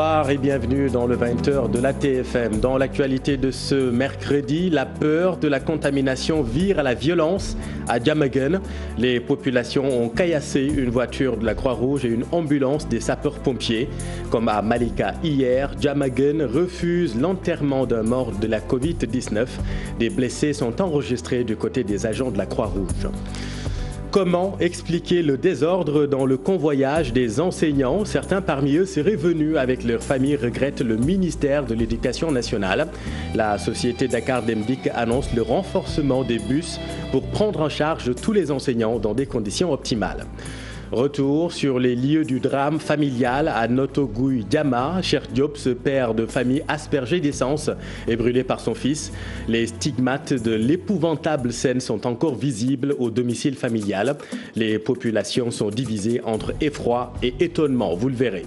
Bonsoir et bienvenue dans le 20h de la TFM. Dans l'actualité de ce mercredi, la peur de la contamination vire à la violence à Diamaguène. Les populations ont caillassé une voiture de la Croix-Rouge et une ambulance des sapeurs-pompiers. Comme à Malika hier, Diamaguène refuse l'enterrement d'un mort de la Covid-19. Des blessés sont enregistrés du côté des agents de la Croix-Rouge. Comment expliquer le désordre dans le convoyage des enseignants? Certains parmi eux seraient venus avec leur famille, regrettent le ministère de l'Éducation nationale. La société Dakar Demdik annonce le renforcement des bus pour prendre en charge tous les enseignants dans des conditions optimales. Retour sur les lieux du drame familial à Notogouy Diama. Cheikh Diop, ce père de famille aspergé d'essence, est brûlé par son fils. Les stigmates de l'épouvantable scène sont encore visibles au domicile familial. Les populations sont divisées entre effroi et étonnement, vous le verrez.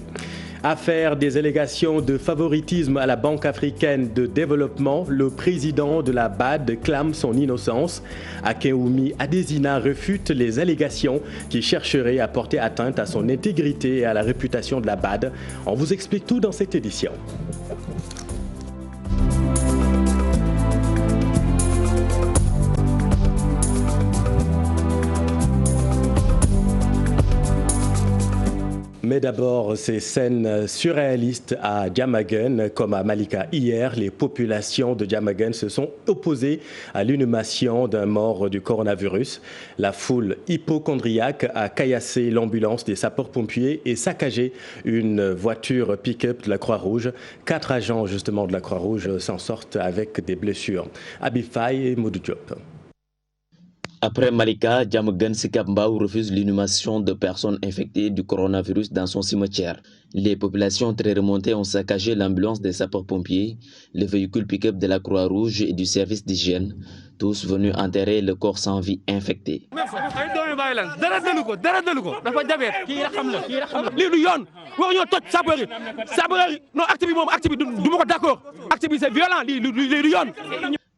Affaire des allégations de favoritisme à la Banque africaine de développement, le président de la BAD clame son innocence. Akeoumi Adesina refute les allégations qui chercheraient à porter atteinte à son intégrité et à la réputation de la BAD. On vous explique tout dans cette édition. Mais d'abord, ces scènes surréalistes à Diamaguène, comme à Malika hier, les populations de Diamaguène se sont opposées à l'inhumation d'un mort du coronavirus. La foule hypocondriaque a caillassé l'ambulance des sapeurs-pompiers et saccagé une voiture pick-up de la Croix-Rouge. 4 agents justement de la Croix-Rouge s'en sortent avec des blessures. Abifay et Modou Diop. Après Malika, Diamaguène Sicap Mbao refuse l'inhumation de personnes infectées du coronavirus dans son cimetière. Les populations très remontées ont saccagé l'ambulance des sapeurs-pompiers, le véhicule pick-up de la Croix-Rouge et du service d'hygiène, tous venus enterrer le corps sans vie infecté.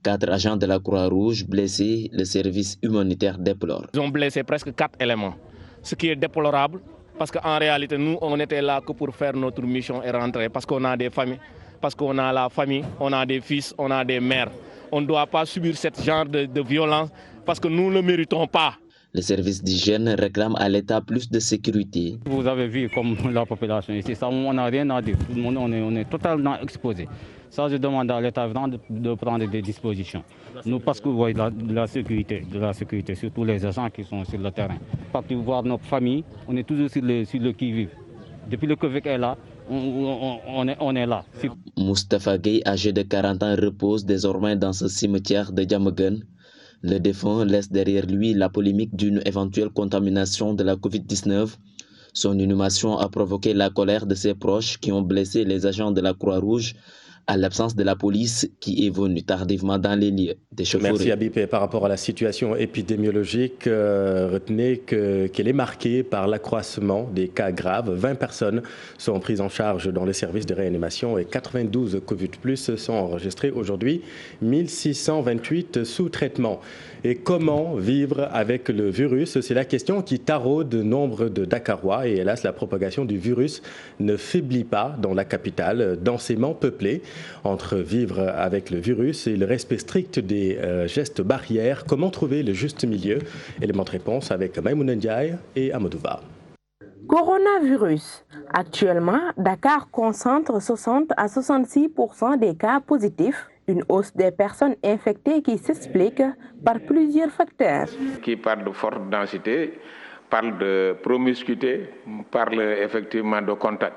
Quatre agents de la Croix-Rouge blessés, le service humanitaire déplore. Ils ont blessé presque 4 éléments, ce qui est déplorable parce qu'en réalité, nous, on était là que pour faire notre mission et rentrer parce qu'on a des familles, parce qu'on a la famille, on a des fils, on a des mères. On ne doit pas subir ce genre de violence parce que nous ne le méritons pas. Le service d'hygiène réclame à l'État plus de sécurité. Vous avez vu comme la population ici, ça, on n'a rien à dire. Tout le monde, on est totalement exposé. Ça, je demande à l'État de prendre des dispositions. Nous, parce que vous voyez de la sécurité, surtout les agents qui sont sur le terrain. Partir voir notre famille, on est toujours sur le qui-vive. Depuis le Covid est là, on est là. Moustapha Gueye, âgé de 40 ans, repose désormais dans ce cimetière de Diamaguène. Le défunt laisse derrière lui la polémique d'une éventuelle contamination de la Covid-19. Son inhumation a provoqué la colère de ses proches qui ont blessé les agents de la Croix-Rouge à l'absence de la police qui est venue tardivement dans les lieux d'échauffourée. Merci Abipé. Par rapport à la situation épidémiologique, retenez qu'elle est marquée par l'accroissement des cas graves. 20 personnes sont prises en charge dans les services de réanimation et 92 Covid+ sont enregistrés aujourd'hui, 1628 sous traitement. Et comment vivre avec le virus? C'est la question qui taraude nombre de Dakarois. Et hélas, la propagation du virus ne faiblit pas dans la capitale, densément peuplée. Entre vivre avec le virus et le respect strict des gestes barrières, comment trouver le juste milieu? Élément de réponse avec Maïmouna Ndiaye et Amadouba. Coronavirus. Actuellement, Dakar concentre 60 à 66% des cas positifs. Une hausse des personnes infectées qui s'explique par plusieurs facteurs. Qui parle de forte densité, parle de promiscuité, parle effectivement de contact.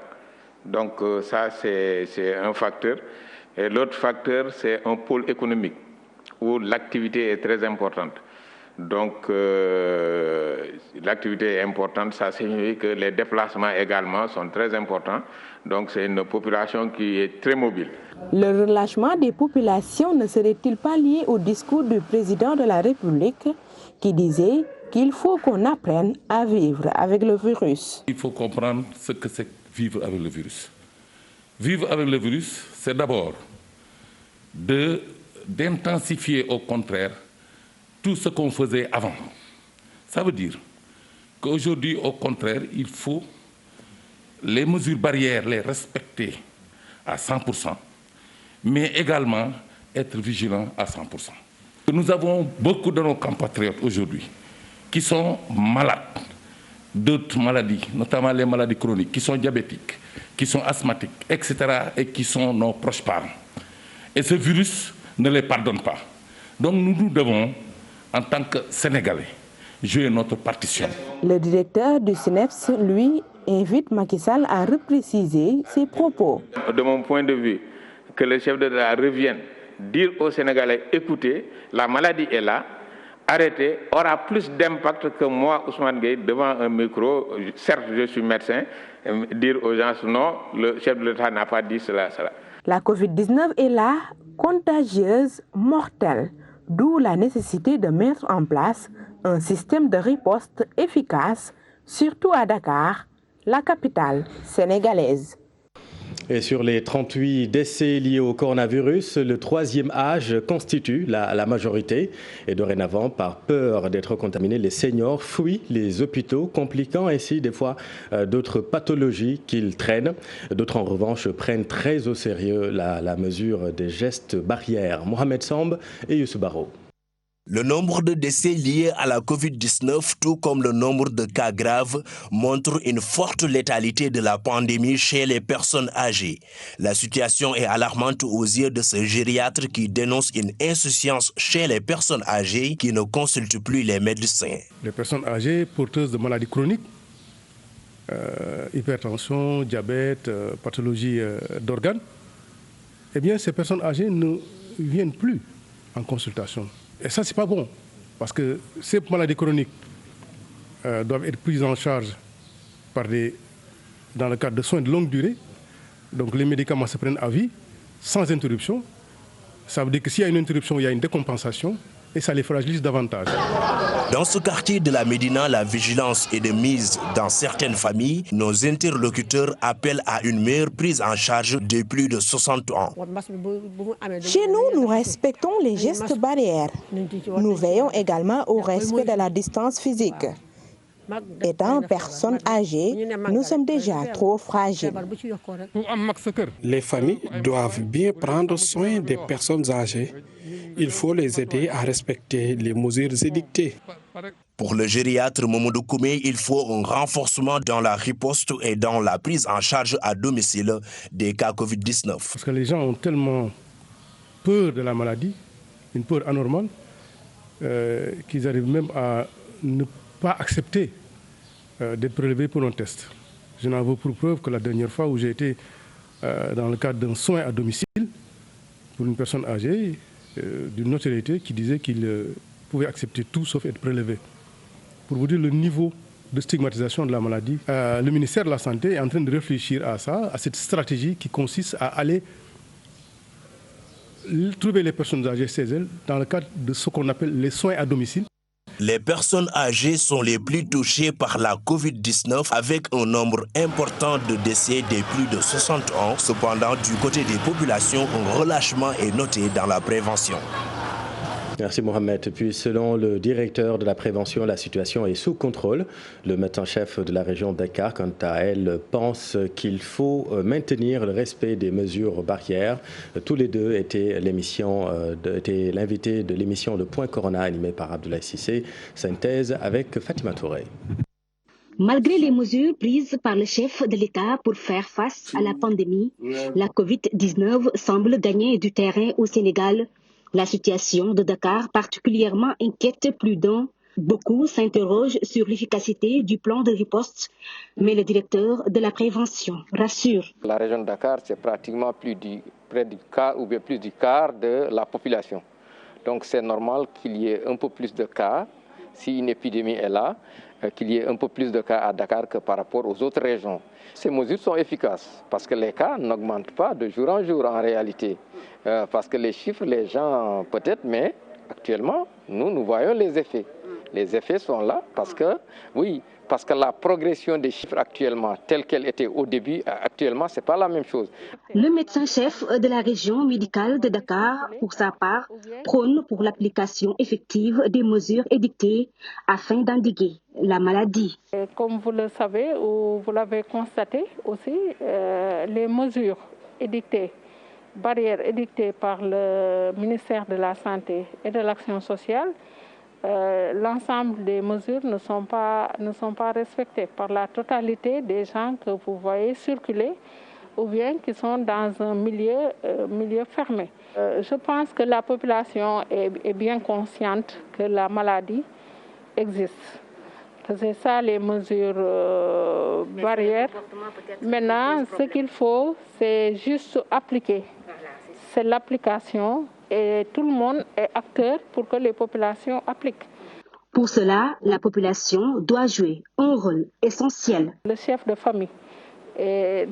Donc ça, c'est un facteur. Et l'autre facteur, c'est un pôle économique où l'activité est très importante. Donc l'activité est importante, ça signifie que les déplacements également sont très importants. Donc c'est une population qui est très mobile. Le relâchement des populations ne serait-il pas lié au discours du président de la République qui disait qu'il faut qu'on apprenne à vivre avec le virus? Il faut comprendre ce que c'est vivre avec le virus. Vivre avec le virus, c'est d'abord d'intensifier au contraire tout ce qu'on faisait avant. Ça veut dire qu'aujourd'hui, au contraire, il faut les mesures barrières, les respecter à 100%, mais également être vigilant à 100%. Nous avons beaucoup de nos compatriotes aujourd'hui qui sont malades d'autres maladies, notamment les maladies chroniques, qui sont diabétiques, qui sont asthmatiques, etc., et qui sont nos proches parents. Et ce virus ne les pardonne pas. Donc nous devons, en tant que Sénégalais, jouer notre partition. Le directeur du SNEIPS, lui, invite Macky Sall à repréciser ses propos. De mon point de vue, que le chef de l'État revienne dire aux Sénégalais, écoutez, la maladie est là, arrêtez, aura plus d'impact que moi, Ousmane Gueye, devant un micro. Certes, je suis médecin, dire aux gens non, le chef de l'État n'a pas dit cela. La Covid-19 est là, contagieuse, mortelle, d'où la nécessité de mettre en place un système de riposte efficace, surtout à Dakar, la capitale sénégalaise. Et sur les 38 décès liés au coronavirus, le troisième âge constitue la majorité. Et dorénavant, par peur d'être contaminés, les seniors fuient les hôpitaux, compliquant ainsi des fois d'autres pathologies qu'ils traînent. D'autres, en revanche, prennent très au sérieux la mesure des gestes barrières. Mohamed Samb et Youssou Baro. Le nombre de décès liés à la Covid-19, tout comme le nombre de cas graves, montre une forte létalité de la pandémie chez les personnes âgées. La situation est alarmante aux yeux de ce gériatre qui dénonce une insouciance chez les personnes âgées qui ne consultent plus les médecins. Les personnes âgées porteuses de maladies chroniques, hypertension, diabète, pathologie d'organes, eh bien ces personnes âgées ne viennent plus en consultation. Et ça, c'est pas bon, parce que ces maladies chroniques doivent être prises en charge dans le cadre de soins de longue durée. Donc les médicaments se prennent à vie, sans interruption. Ça veut dire que s'il y a une interruption, il y a une décompensation, et ça les fragilise davantage. Dans ce quartier de la Médina, la vigilance est de mise dans certaines familles. Nos interlocuteurs appellent à une meilleure prise en charge des plus de 60 ans. Chez nous, nous respectons les gestes barrières. Nous veillons également au respect de la distance physique. Étant personnes âgées, nous sommes déjà trop fragiles. Les familles doivent bien prendre soin des personnes âgées. Il faut les aider à respecter les mesures édictées. Pour le gériatre Mamadou Koumé, il faut un renforcement dans la riposte et dans la prise en charge à domicile des cas Covid-19. Parce que les gens ont tellement peur de la maladie, une peur anormale, qu'ils arrivent même à ne pas accepter d'être prélevés pour un test. Je n'en veux pour preuve que la dernière fois où j'ai été dans le cadre d'un soin à domicile pour une personne âgée d'une notoriété qui disait qu'il pouvait accepter tout sauf être prélevé. Pour vous dire le niveau de stigmatisation de la maladie, le ministère de la Santé est en train de réfléchir à ça, à cette stratégie qui consiste à aller trouver les personnes âgées chez elles dans le cadre de ce qu'on appelle les soins à domicile. Les personnes âgées sont les plus touchées par la Covid-19 avec un nombre important de décès des plus de 60 ans. Cependant, du côté des populations, un relâchement est noté dans la prévention. Merci Mohamed. Puis selon le directeur de la prévention, la situation est sous contrôle. Le médecin-chef de la région Dakar, quant à elle, pense qu'il faut maintenir le respect des mesures barrières. Tous les deux étaient l'invité de l'émission Le Point Corona animée par Abdoulaye Cissé. Synthèse avec Fatima Touré. Malgré les mesures prises par le chef de l'État pour faire face à la pandémie, la Covid-19 semble gagner du terrain au Sénégal. La situation de Dakar particulièrement inquiète plus d'un. Beaucoup s'interrogent sur l'efficacité du plan de riposte, mais le directeur de la prévention rassure. La région de Dakar, c'est pratiquement près du quart ou bien plus du quart de la population. Donc c'est normal qu'il y ait un peu plus de cas, si une épidémie est là, qu'il y ait un peu plus de cas à Dakar que par rapport aux autres régions. Ces mesures sont efficaces parce que les cas n'augmentent pas de jour en jour en réalité. Parce que les chiffres, les gens peut-être, mais actuellement, nous voyons les effets. Les effets sont là parce que la progression des chiffres actuellement, telle qu'elle était au début, actuellement, ce n'est pas la même chose. Le médecin-chef de la région médicale de Dakar, pour sa part, prône pour l'application effective des mesures édictées afin d'endiguer la maladie. Comme vous le savez ou vous l'avez constaté aussi, les mesures édictées, barrières édictées par le ministère de la Santé et de l'Action sociale, l'ensemble des mesures ne sont pas respectées par la totalité des gens que vous voyez circuler ou bien qui sont dans un milieu fermé. Je pense que la population est bien consciente que la maladie existe. C'est ça les mesures barrières. Maintenant, ce qu'il faut, c'est juste appliquer. C'est l'application et tout le monde est acteur pour que les populations appliquent. Pour cela, la population doit jouer un rôle essentiel. Le chef de famille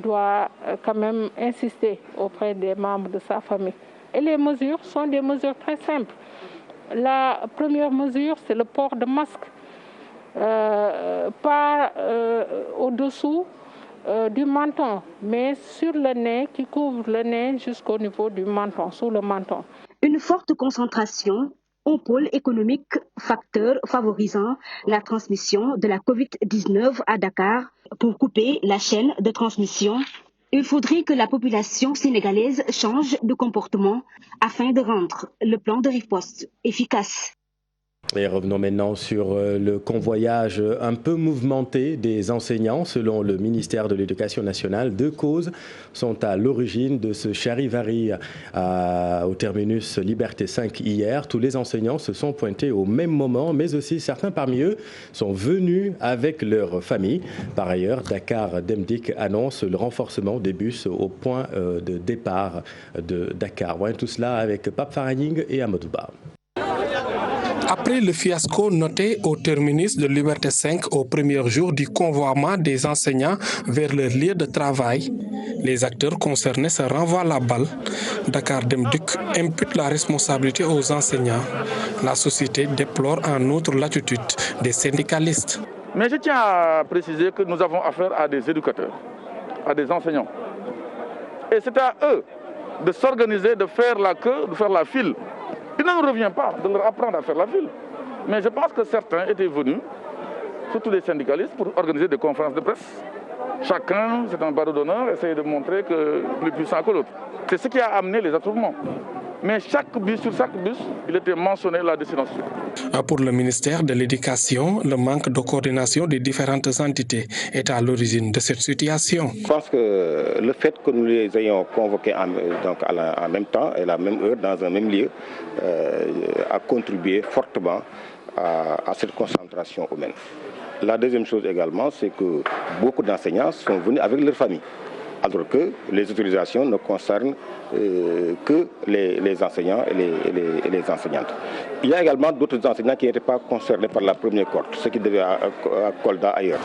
doit quand même insister auprès des membres de sa famille. Et les mesures sont des mesures très simples. La première mesure, c'est le port de masque. Pas au-dessous du menton, mais sur le nez, qui couvre le nez jusqu'au niveau du menton, sous le menton. Une forte concentration, un pôle économique, facteur favorisant la transmission de la Covid-19 à Dakar. Pour couper la chaîne de transmission, il faudrait que la population sénégalaise change de comportement afin de rendre le plan de riposte efficace. Et revenons maintenant sur le convoyage un peu mouvementé des enseignants. Selon le ministère de l'Éducation nationale, 2 causes sont à l'origine de ce charivari au terminus Liberté 5 hier. Tous les enseignants se sont pointés au même moment, mais aussi certains parmi eux sont venus avec leur famille. Par ailleurs, Dakar Demdik annonce le renforcement des bus au point de départ de Dakar. Voyons tout cela avec Pape Farahing et Amadouba. Après le fiasco noté au terminus de Liberté 5 au premier jour du convoiement des enseignants vers leur lieu de travail, les acteurs concernés se renvoient la balle. Dakar Demdik impute la responsabilité aux enseignants. La société déplore en outre l'attitude des syndicalistes. Mais je tiens à préciser que nous avons affaire à des éducateurs, à des enseignants. Et c'est à eux de s'organiser, de faire la queue, de faire la file. Il ne nous revient pas de leur apprendre à faire la file. Mais je pense que certains étaient venus, surtout les syndicalistes, pour organiser des conférences de presse. Chacun, c'est un barreau d'honneur, essaye de montrer que plus puissant que l'autre. C'est ce qui a amené les attroupements. Mais sur chaque bus, il était mentionné la destination. Pour le ministère de l'Éducation, le manque de coordination des différentes entités est à l'origine de cette situation. Je pense que le fait que nous les ayons convoqués en même temps et à la même heure, dans un même lieu, a contribué fortement à cette concentration humaine. La deuxième chose également, c'est que beaucoup d'enseignants sont venus avec leur famille, alors que les autorisations ne concernent que les enseignants et les enseignantes. Il y a également d'autres enseignants qui n'étaient pas concernés par la première cohorte, ceux qui devaient à Kolda ailleurs.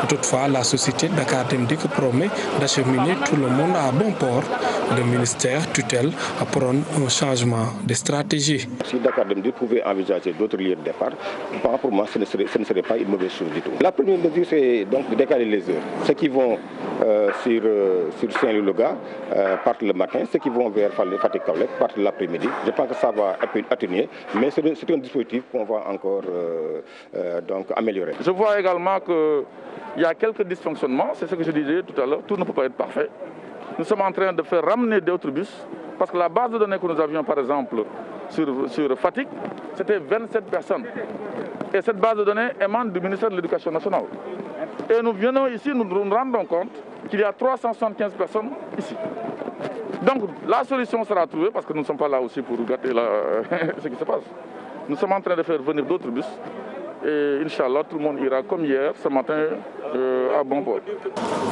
Toutefois, la société Dakar Demdik promet d'acheminer tout le monde à bon port. Le ministère tutelle prône un changement de stratégie. Si Dakar Demdik pouvait envisager d'autres lieux de départ, pour moi, ce ne serait pas une mauvaise chose du tout. La première mesure, c'est donc de décaler les heures. Ceux qui vont sur Saint-Louis-Loga partent le matin, ceux qui vont vers Fatick-Kaolack partent l'après-midi. Je pense que ça va atténuer, mais c'est un dispositif qu'on va encore améliorer. Je vois également qu'il y a quelques dysfonctionnements, c'est ce que je disais tout à l'heure, tout ne peut pas être parfait. Nous sommes en train de faire ramener d'autres bus, parce que la base de données que nous avions par exemple sur Fatick, c'était 27 personnes. Et cette base de données émane du ministère de l'Éducation nationale. Et nous venons ici, nous nous rendons compte qu'il y a 375 personnes ici. Donc la solution sera trouvée, parce que nous ne sommes pas là aussi pour gâter ce qui se passe. Nous sommes en train de faire venir d'autres bus. Et Inch'Allah, tout le monde ira comme hier, ce matin, à bon port.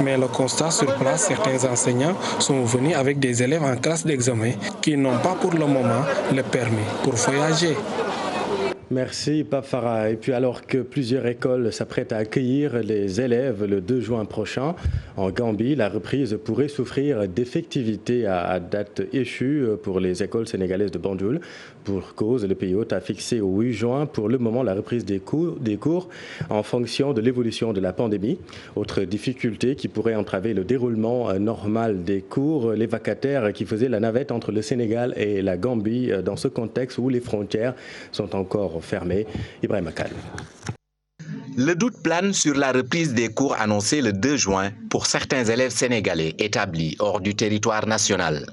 Mais le constat sur place, certains enseignants sont venus avec des élèves en classe d'examen qui n'ont pas pour le moment le permis pour voyager. Merci Pape Farah. Et puis alors que plusieurs écoles s'apprêtent à accueillir les élèves le 2 juin prochain, en Gambie, la reprise pourrait souffrir d'effectivité à date échue pour les écoles sénégalaises de Banjul. Pour cause, le pays hôte a fixé au 8 juin pour le moment la reprise des cours en fonction de l'évolution de la pandémie. Autre difficulté qui pourrait entraver le déroulement normal des cours, les vacataires qui faisaient la navette entre le Sénégal et la Gambie dans ce contexte où les frontières sont encore fermé. Ibrahim Akal. Le doute plane sur la reprise des cours annoncée le 2 juin pour certains élèves sénégalais établis hors du territoire national.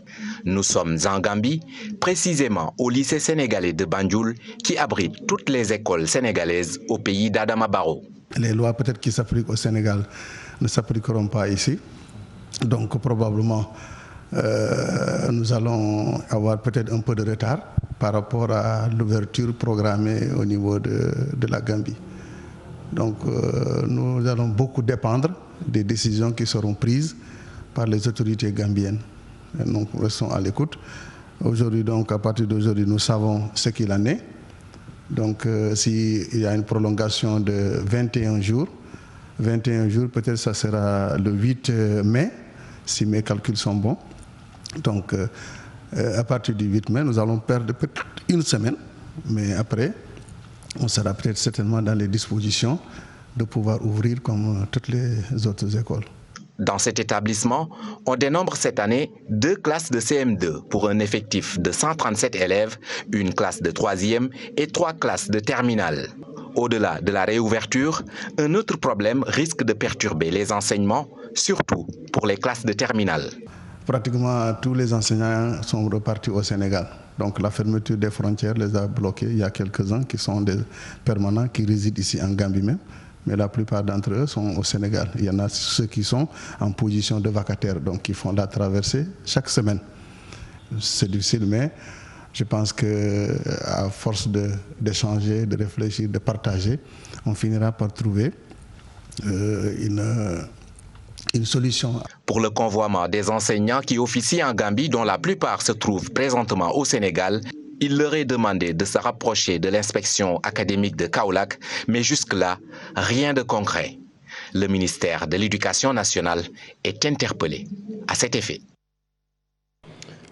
Nous sommes en Gambie, précisément au lycée sénégalais de Banjul, qui abrite toutes les écoles sénégalaises au pays d'Adama Barrow. Les lois peut-être qui s'appliquent au Sénégal ne s'appliqueront pas ici. Donc probablement, nous allons avoir peut-être un peu de retard par rapport à l'ouverture programmée au niveau de la Gambie. Donc nous allons beaucoup dépendre des décisions qui seront prises par les autorités gambiennes. Et donc nous restons à l'écoute. Aujourd'hui, donc à partir d'aujourd'hui, nous savons ce qu'il en est. Donc s'il y a une prolongation de 21 jours, peut-être ça sera le 8 mai, si mes calculs sont bons. Donc à partir du 8 mai, nous allons perdre peut-être une semaine, mais après, on sera peut-être certainement dans les dispositions de pouvoir ouvrir comme toutes les autres écoles. Dans cet établissement, on dénombre cette année 2 classes de CM2 pour un effectif de 137 élèves, une classe de 3e et 3 classes de terminale. Au-delà de la réouverture, un autre problème risque de perturber les enseignements, surtout pour les classes de terminale. Pratiquement tous les enseignants sont repartis au Sénégal. Donc la fermeture des frontières les a bloqués. Il y a quelques-uns qui sont des permanents qui résident ici en Gambie même, mais la plupart d'entre eux sont au Sénégal. Il y en a ceux qui sont en position de vacataires, donc qui font la traversée chaque semaine. C'est difficile, mais je pense qu'à force d'échanger, de réfléchir, de partager, on finira par trouver une solution. Pour le convoiement des enseignants qui officient en Gambie, dont la plupart se trouvent présentement au Sénégal, il leur est demandé de se rapprocher de l'inspection académique de Kaolack, mais jusque-là, rien de concret. Le ministère de l'Éducation nationale est interpellé à cet effet.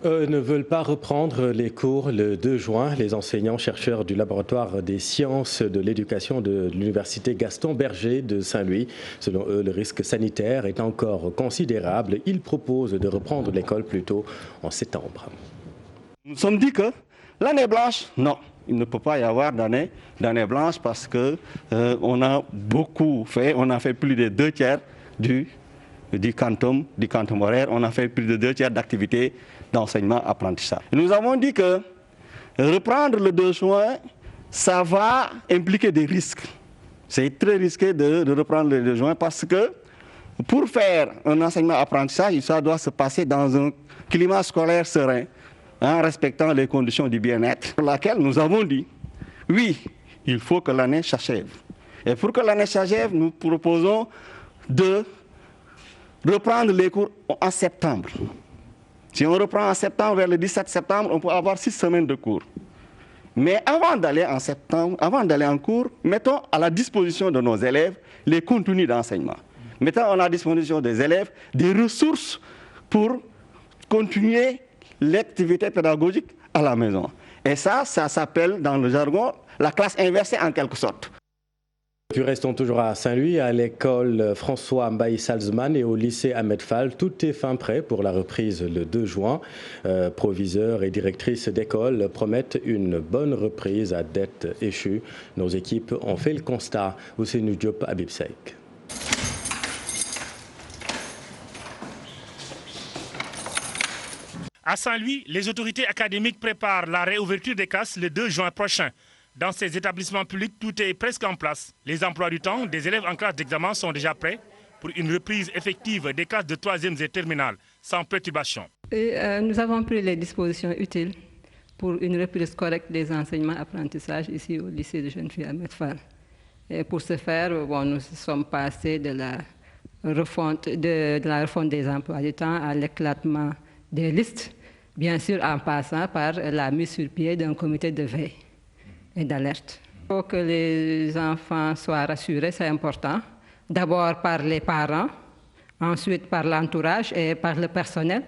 Eux ne veulent pas reprendre les cours le 2 juin. Les enseignants-chercheurs du laboratoire des sciences de l'éducation de l'université Gaston Berger de Saint-Louis. Selon eux, le risque sanitaire est encore considérable. Ils proposent de reprendre l'école plus tôt en septembre. Nous sommes dit que l'année blanche, non, il ne peut pas y avoir d'année blanche parce que on a beaucoup fait, on a fait plus de 2/3 du quantum horaire, on a fait plus de 2/3 d'activités d'enseignement-apprentissage. Nous avons dit que reprendre le 2 juin, ça va impliquer des risques. C'est très risqué de reprendre le 2 juin parce que pour faire un enseignement-apprentissage, ça doit se passer dans un climat scolaire serein, en respectant les conditions du bien-être, pour laquelle nous avons dit, oui, il faut que l'année s'achève. Et pour que l'année s'achève, nous proposons de reprendre les cours en septembre. Si on reprend en septembre, vers le 17 septembre, on peut avoir 6 semaines de cours. Mais avant d'aller en septembre, avant d'aller en cours, mettons à la disposition de nos élèves les contenus d'enseignement. Mettons à la disposition des élèves des ressources pour continuer l'activité pédagogique à la maison. Et ça s'appelle dans le jargon la classe inversée en quelque sorte. Puis restons toujours à Saint-Louis, à l'école François Mbaye Salzman et au lycée Ahmed Fall. Tout est fin prêt pour la reprise le 2 juin. Proviseurs et directrices d'école promettent une bonne reprise à dette échue. Nos équipes ont fait le constat. Ousseynou Diop, Habib Seik. À Saint-Louis, les autorités académiques préparent la réouverture des classes le 2 juin prochain. Dans ces établissements publics, tout est presque en place. Les emplois du temps des élèves en classe d'examen sont déjà prêts pour une reprise effective des classes de 3e et terminale, sans perturbation. Nous avons pris les dispositions utiles pour une reprise correcte des enseignements-apprentissages ici au lycée de jeunes filles Ahmed Fall. Et pour ce faire, nous sommes passés de la refonte des emplois du temps à l'éclatement des listes, bien sûr en passant par la mise sur pied d'un comité de veille et d'alerte. Il faut que les enfants soient rassurés, c'est important. D'abord par les parents, ensuite par l'entourage et par le personnel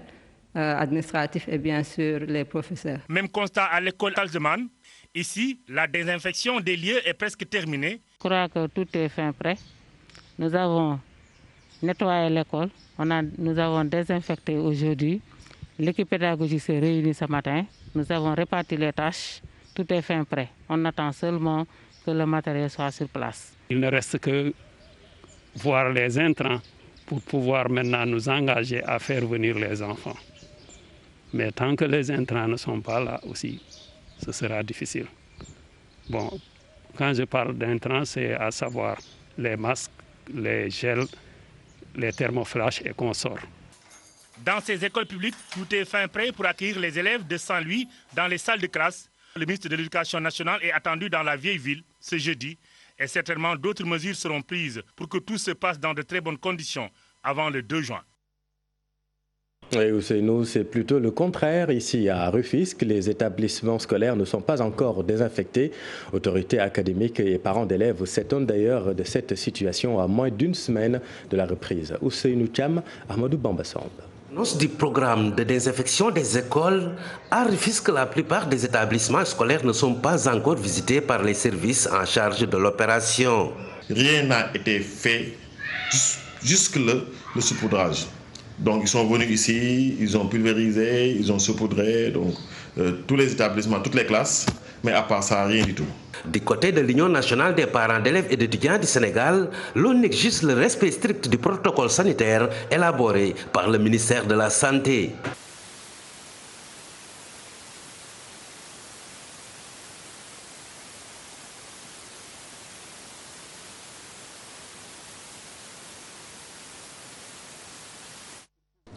administratif et bien sûr les professeurs. Même constat à l'école Salzman. Ici, la désinfection des lieux est presque terminée. Je crois que tout est fin prêt. Nous avons nettoyé l'école, nous avons désinfecté aujourd'hui. L'équipe pédagogique s'est réunie ce matin. Nous avons réparti les tâches. Tout est fin prêt. On attend seulement que le matériel soit sur place. Il ne reste que voir les intrants pour pouvoir maintenant nous engager à faire venir les enfants. Mais tant que les intrants ne sont pas là aussi, ce sera difficile. Bon, quand je parle d'intrants, c'est à savoir les masques, les gels, les thermoflash et consorts. Dans ces écoles publiques, tout est fin prêt pour accueillir les élèves de Saint-Louis dans les salles de classe. Le ministre de l'Éducation nationale est attendu dans la vieille ville ce jeudi et certainement d'autres mesures seront prises pour que tout se passe dans de très bonnes conditions avant le 2 juin. Et nous, c'est plutôt le contraire. Ici à Rufisque, les établissements scolaires ne sont pas encore désinfectés. Autorités académiques et parents d'élèves s'étonnent d'ailleurs de cette situation à moins d'une semaine de la reprise. Ousseynou Thiam, Ahmadou Bambassamba. Annonce du programme de désinfection des écoles, à Rufisque, la plupart des établissements scolaires ne sont pas encore visités par les services en charge de l'opération. Rien n'a été fait jusque le saupoudrage. Donc ils sont venus ici, ils ont pulvérisé, ils ont saupoudré, donc tous les établissements, toutes les classes, mais à part ça, rien du tout. Du côté de l'Union nationale des parents d'élèves et d'étudiants du Sénégal, l'on exige le respect strict du protocole sanitaire élaboré par le ministère de la Santé.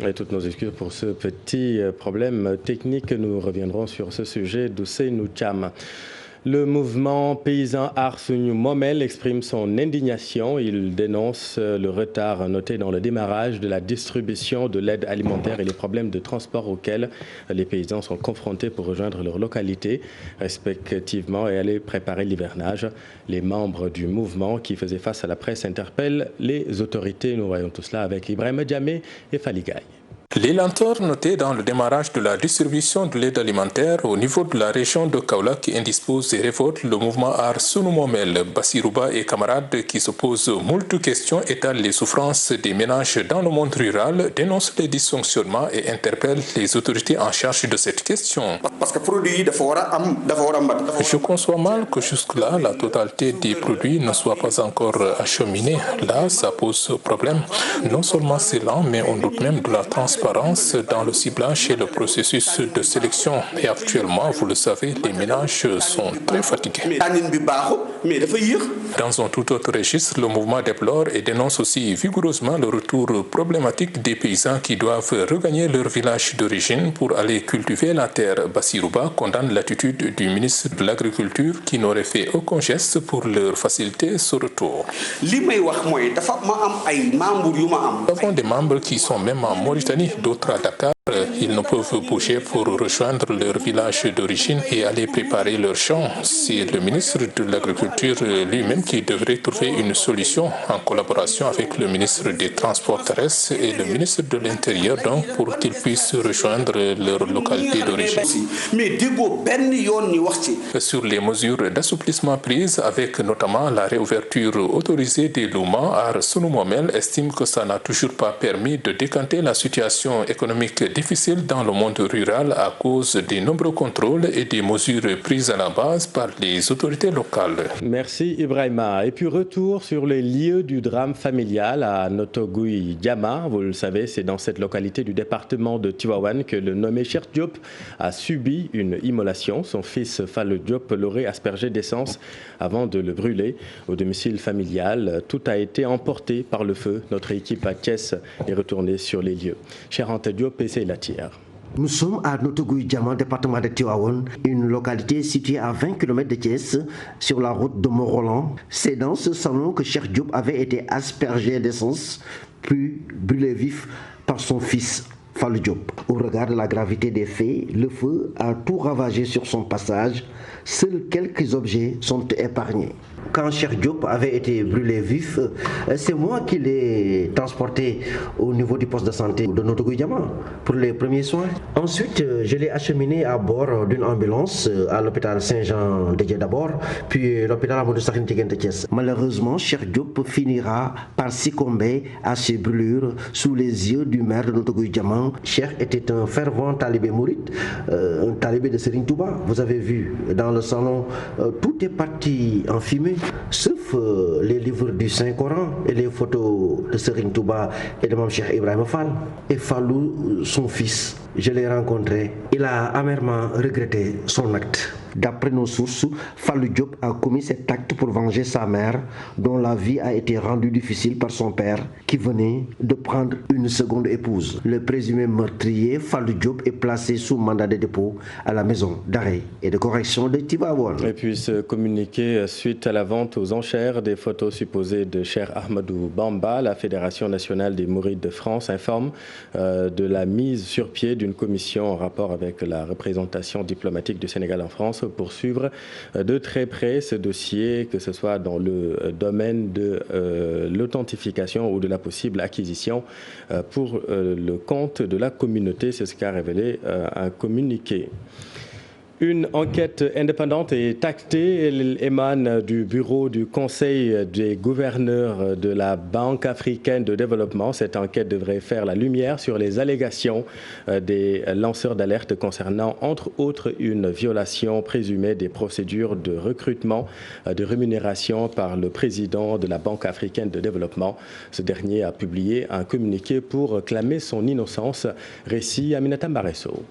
Et toutes nos excuses pour ce petit problème technique. Nous reviendrons sur ce sujet d'Ousseynou Thiam. Le mouvement paysan Aar Sunu Moomeel exprime son indignation. Il dénonce le retard noté dans le démarrage de la distribution de l'aide alimentaire et les problèmes de transport auxquels les paysans sont confrontés pour rejoindre leur localité, respectivement, et aller préparer l'hivernage. Les membres du mouvement qui faisaient face à la presse interpellent les autorités. Nous voyons tout cela avec Ibrahima Diamé et Faligaï. Les lenteurs notées dans le démarrage de la distribution de l'aide alimentaire au niveau de la région de Kaolack qui indispose et révolte le mouvement Aar Sunu Moomeel. Bassirouba et camarades qui se posent moult questions étalent les souffrances des ménages dans le monde rural, dénoncent les dysfonctionnements et interpellent les autorités en charge de cette question. Je conçois mal que jusque-là, la totalité des produits ne soit pas encore acheminée. Là, ça pose problème. Non seulement c'est lent, mais on doute même de la transparence dans le ciblage et le processus de sélection. Et actuellement, vous le savez, les ménages sont très fatigués. Dans un tout autre registre, le mouvement déplore et dénonce aussi vigoureusement le retour problématique des paysans qui doivent regagner leur village d'origine pour aller cultiver la terre. Bassirouba condamne l'attitude du ministre de l'Agriculture qui n'aurait fait aucun geste pour leur faciliter ce retour. Nous avons des membres qui sont même en Mauritanie, d'autres à Dakar. Ils ne peuvent bouger pour rejoindre leur village d'origine et aller préparer leurs champs. C'est le ministre de l'Agriculture lui-même qui devrait trouver une solution en collaboration avec le ministre des Transports terrestres et le ministre de l'Intérieur donc pour qu'ils puissent rejoindre leur localité d'origine. Sur les mesures d'assouplissement prises avec notamment la réouverture autorisée des louments, Aar Sunu Moomeel estime que ça n'a toujours pas permis de décanter la situation économique difficile dans le monde rural à cause des nombreux contrôles et des mesures prises à la base par les autorités locales. Merci Ibrahima. Et puis retour sur les lieux du drame familial à Notogui Diama. Vous le savez, c'est dans cette localité du département de Tivaouane que le nommé Cheikh Diop a subi une immolation. Son fils Fallou Diop l'aurait aspergé d'essence avant de le brûler au domicile familial. Tout a été emporté par le feu. Notre équipe à Thiès est retournée sur les lieux. Cheikh Anta Diop et la tière. Nous sommes à Notogui Diama, département de Tivaouane, une localité située à 20 km de Thiès, sur la route de Mont-Roland. C'est dans ce salon que Cheikh Diop avait été aspergé d'essence, puis brûlé vif par son fils Fallou Diop. Au regard de la gravité des faits, le feu a tout ravagé sur son passage. Seuls quelques objets sont épargnés. quand Cheikh Diop avait été brûlé vif, c'est moi qui l'ai transporté au niveau du poste de santé de Nottoguy Diama pour les premiers soins. Ensuite, je l'ai acheminé à bord d'une ambulance à l'hôpital Saint-Jean de Dié d'abord, puis l'hôpital Amadou Sakhir Ndiéguène de Thiès. Malheureusement, Cheikh Diop finira par succomber à ses brûlures sous les yeux du maire de Nottoguy Diama. Cheikh était un fervent talibé mouride, un talibé de Serigne Touba. Vous avez vu dans le salon, tout est parti en fumée, sauf les livres du Saint-Coran et les photos de Serigne Touba et de Mame Cheikh Ibrahima Fall. Et Fallou, son fils, je l'ai rencontré, il a amèrement regretté son acte. D'après nos sources, Fallou Diop a commis cet acte pour venger sa mère, dont la vie a été rendue difficile par son père, qui venait de prendre une seconde épouse. Le présumé meurtrier, Fallou Diop, est placé sous mandat de dépôt à la maison d'arrêt et de correction de Tivaouane. Et puis ce communiqué suite à la vente aux enchères des photos supposées de Cheikh Ahmadou Bamba, la Fédération nationale des Mourides de France informe de la mise sur pied d'une commission en rapport avec la représentation diplomatique du Sénégal en France pour suivre de très près ce dossier, que ce soit dans le domaine de l'authentification ou de la possible acquisition pour le compte de la communauté. C'est ce qu'a révélé un communiqué. Une enquête indépendante et tactée, elle émane du bureau du Conseil des gouverneurs de la Banque africaine de développement. Cette enquête devrait faire la lumière sur les allégations des lanceurs d'alerte concernant, entre autres, une violation présumée des procédures de recrutement de rémunération par le président de la Banque africaine de développement. Ce dernier a publié un communiqué pour clamer son innocence. Récit Aminata Mbaresso.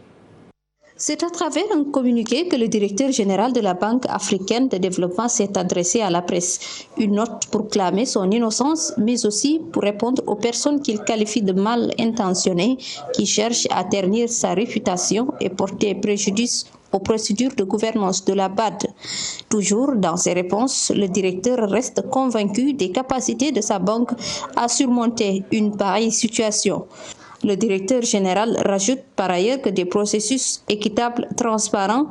C'est à travers un communiqué que le directeur général de la Banque africaine de développement s'est adressé à la presse. Une note pour clamer son innocence, mais aussi pour répondre aux personnes qu'il qualifie de mal intentionnées, qui cherchent à ternir sa réputation et porter préjudice aux procédures de gouvernance de la BAD. Toujours dans ses réponses, le directeur reste convaincu des capacités de sa banque à surmonter une pareille situation. Le directeur général rajoute par ailleurs que des processus équitables, transparents,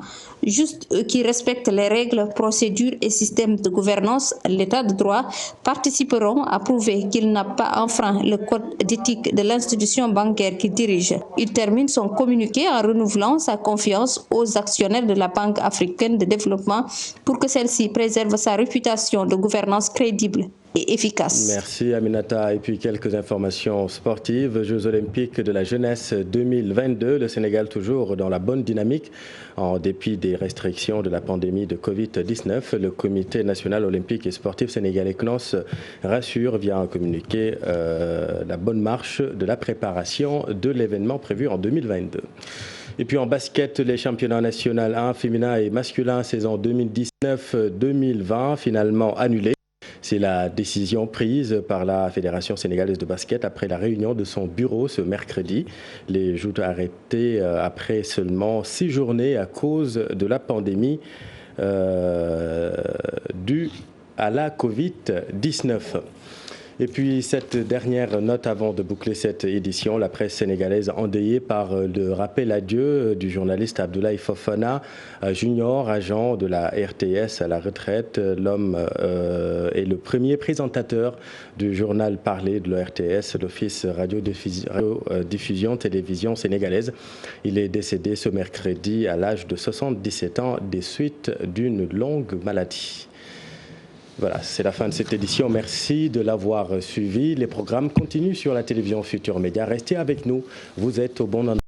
justes, qui respectent les règles, procédures et systèmes de gouvernance, l'état de droit, participeront à prouver qu'il n'a pas enfreint le code d'éthique de l'institution bancaire qu'il dirige. Il termine son communiqué en renouvelant sa confiance aux actionnaires de la Banque africaine de développement pour que celle-ci préserve sa réputation de gouvernance crédible et efficace. Merci Aminata. Et puis quelques informations sportives. Jeux olympiques de la jeunesse 2022. Le Sénégal toujours dans la bonne dynamique en dépit des restrictions de la pandémie de Covid-19. Le Comité national olympique et sportif sénégalais CNOS rassure via un communiqué la bonne marche de la préparation de l'événement prévu en 2022. Et puis en basket, les championnats nationaux 1 féminin et masculin saison 2019-2020 finalement annulés. C'est la décision prise par la Fédération sénégalaise de basket après la réunion de son bureau ce mercredi. Les Jeux arrêtés après seulement 6 journées à cause de la pandémie due à la Covid-19. Et puis cette dernière note avant de boucler cette édition, la presse sénégalaise endeuillée par le rappel à Dieu du journaliste Abdoulaye Fofana, junior, agent de la RTS à la retraite. L'homme est le premier présentateur du journal parlé de l'ORTS, l'Office Radio-Diffusion Télévision sénégalaise. Il est décédé ce mercredi à l'âge de 77 ans des suites d'une longue maladie. Voilà, c'est la fin de cette édition. Merci de l'avoir suivi. Les programmes continuent sur la télévision Futur Média. Restez avec nous. Vous êtes au bon endroit.